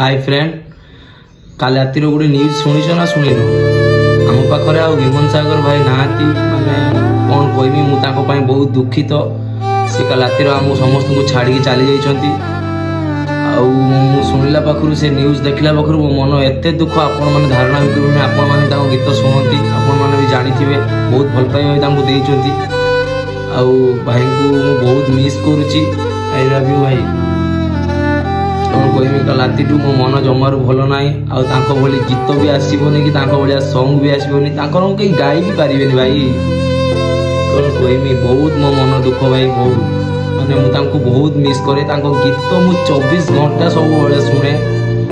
Hi friend काल राति गोटे न्यूज शुणीच ना शुणी आम पाखे आ विमन सागर भाई नहांती माने कौन कहमी मुझे बहुत दुखित सी काल राति आम समस्त को छाड़ी चली जाइंट शुणिला पाखु से न्यूज देखला पाखु मो मन एत दुख आपण मैंने धारणा भी करें आपण मैंने गीत शुणती आपण मैंने भी जानी बहुत भल पाइबा देती भाई को बहुत मिस करुच्ची आई लव यू भाई कौन कहमी कल राति मो मन जमार भल ना भली गीत भी आसबनी कि भाया सॉन्ग भी आसबनी कहीं गाई भी पारे भाई कौन कहमी बहुत मो मन दुख भाई बहुत मैंने मुझे बहुत मिस करे गीत मु 24 घंटा सब शुणे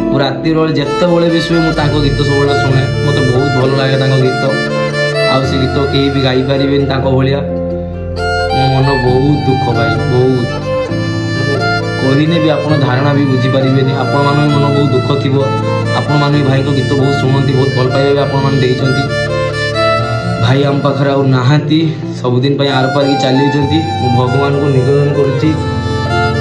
मु राति जिते बड़े भी शुए मुझे गीत सब शुणे मत बहुत भल लगे गीत आउ से गीत कहीं भी गाई पारे भाया मो मन बहुत दुख भाई बहुत कहने भी आप धारणा भी बुझीपारे आपण मान मन बहुत दुख थी आपण मैंने भाई को गीत बहुत शुणती बहुत भल पाइबा आप भाई आम पाखे आउ नहांती सबुदिन आर पार की चली जाती भगवान को निवेदन करुच्ची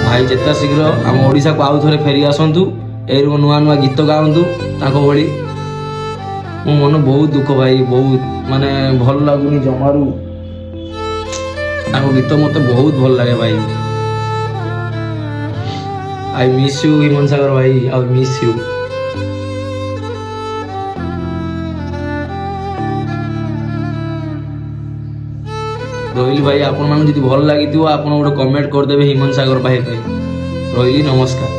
भाई जिते शीघ्र आम ओडिशा को आउ थे फेरी आसतु ए नुआ नुआ गीत गाँतु भली मो मन बहुत दुख भाई बहुत माने भल लगुनि जमारू गीत मत बहुत भल लगे भाई आई मिस यू विमन सागर भाई आई मिस यू रही भाई आपण मान भल लगी आप गोटे कमेंट करदे हिमन सागर भाई रही नमस्कार।